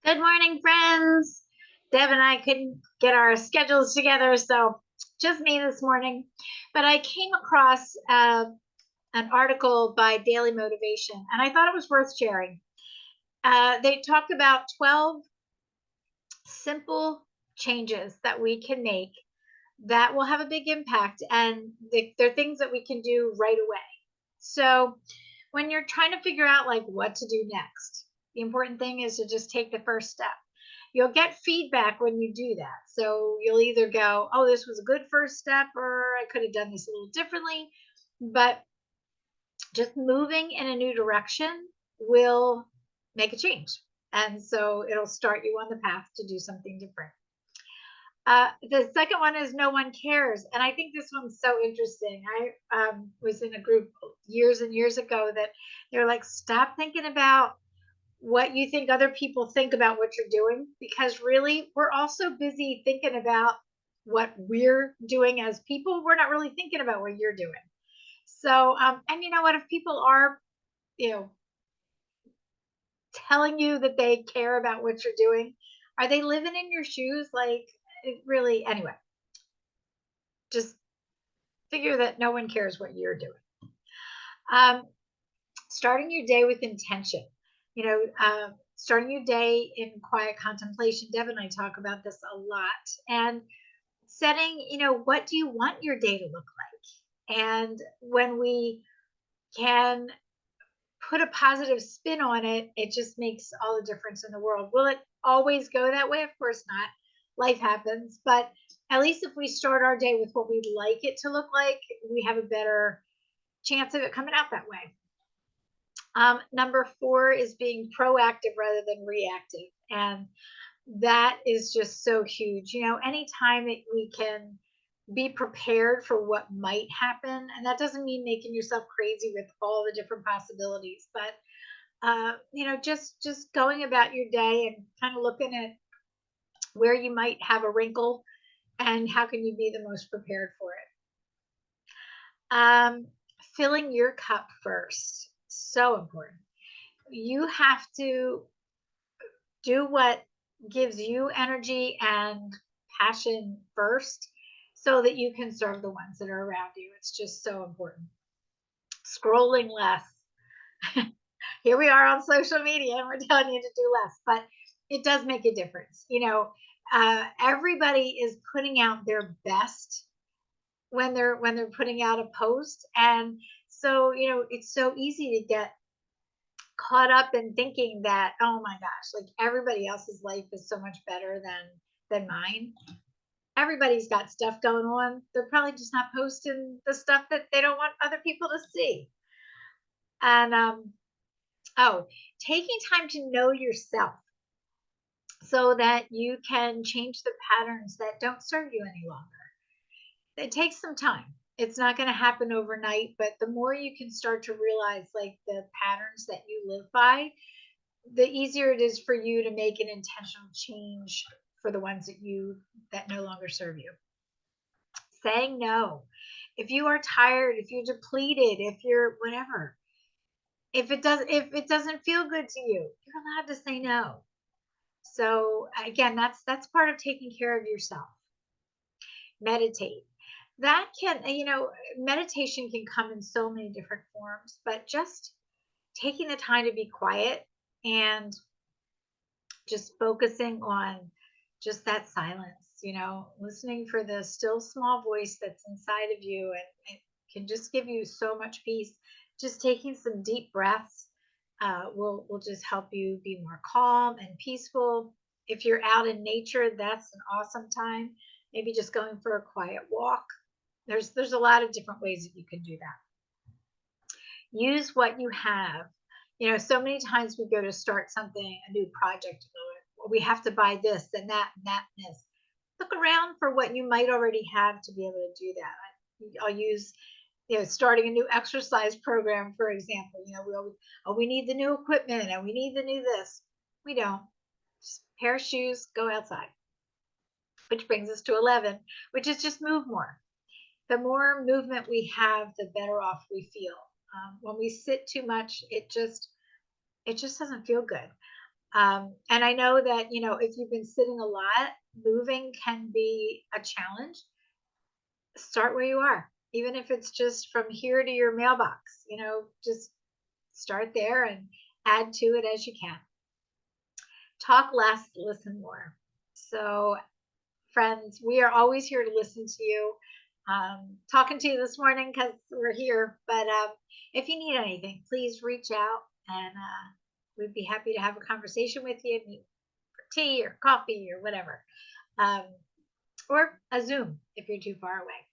Good morning, friends. Deb and I couldn't get our schedules together, so just me this morning. But I came across an article by Daily Motivation, and I thought it was worth sharing. They talked about 12 simple changes that we can make that will have a big impact, and they're things that we can do right away. So when you're trying to figure out like what to do next, the important thing is to just take the first step. You'll get feedback when you do that. So you'll either go, oh, this was a good first step, or I could have done this a little differently. But just moving in a new direction will make a change. And so it'll start you on the path to do something different. The second one is no one cares. And I think this one's so interesting. I was in a group years and years ago that they're like, stop thinking about what you think other people think about what you're doing, because really we're also busy thinking about what we're doing as people. We're not really thinking about what you're doing. So, and you know what, if people are, you know, telling you that they care about what you're doing, are they living in your shoes? Like, it really, anyway, just figure that no one cares what you're doing. Starting your day with intention, starting your day in quiet contemplation. Deb and I talk about this a lot. And setting, what do you want your day to look like? And when we can put a positive spin on it, it just makes all the difference in the world. Will it always go that way? Of course not. Life happens. But at least if we start our day with what we'd like it to look like, we have a better chance of it coming out that way. Number 4 is being proactive rather than reactive. And that is just so huge. Anytime that we can be prepared for what might happen, and that doesn't mean making yourself crazy with all the different possibilities, but just going about your day and kind of looking at where you might have a wrinkle and how can you be the most prepared for it. Filling your cup first, so important. You have to do what gives you energy and passion first so that you can serve the ones that are around you. It's just so important. Scrolling less. Here we are on social media and we're telling you to do less, but it does make a difference. Everybody is putting out their best when they're putting out a post, and so it's so easy to get caught up in thinking that, oh my gosh, like everybody else's life is so much better than mine. Everybody's got stuff going on. They're probably just not posting the stuff that they don't want other people to see. And taking time to know yourself so that you can change the patterns that don't serve you any longer. It takes some time. It's not going to happen overnight, but the more you can start to realize like the patterns that you live by, the easier it is for you to make an intentional change for the ones that no longer serve you. Saying no. If you are tired, if you're depleted, if you're whatever, if it doesn't feel good to you, you're allowed to say no. So again, that's part of taking care of yourself. Meditate. That can, meditation can come in so many different forms, but just taking the time to be quiet and just focusing on just that silence, listening for the still small voice that's inside of you, and it can just give you so much peace. Just taking some deep breaths will just help you be more calm and peaceful. If you're out in nature, that's an awesome time. Maybe just going for a quiet walk. There's a lot of different ways that you can do that. Use what you have. So many times we go to start something, a new project, we have to buy this and that and that and this. Look around for what you might already have to be able to do that. I'll use, starting a new exercise program, for example. We need the new equipment and we need the new this. We don't. Just a pair of shoes, go outside. Which brings us to 11, which is just move more. The more movement we have, the better off we feel. When we sit too much, it just doesn't feel good. And I know that, if you've been sitting a lot, moving can be a challenge. Start where you are, even if it's just from here to your mailbox, just start there and add to it as you can. Talk less, listen more. So, friends, we are always here to listen to you. Talking to you this morning because we're here, but if you need anything, please reach out and we'd be happy to have a conversation with you, meet for tea or coffee or whatever, um, or a Zoom if you're too far away.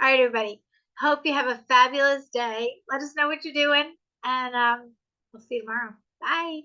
All right, everybody. Hope you have a fabulous day. Let us know what you're doing, and we'll see you tomorrow. Bye.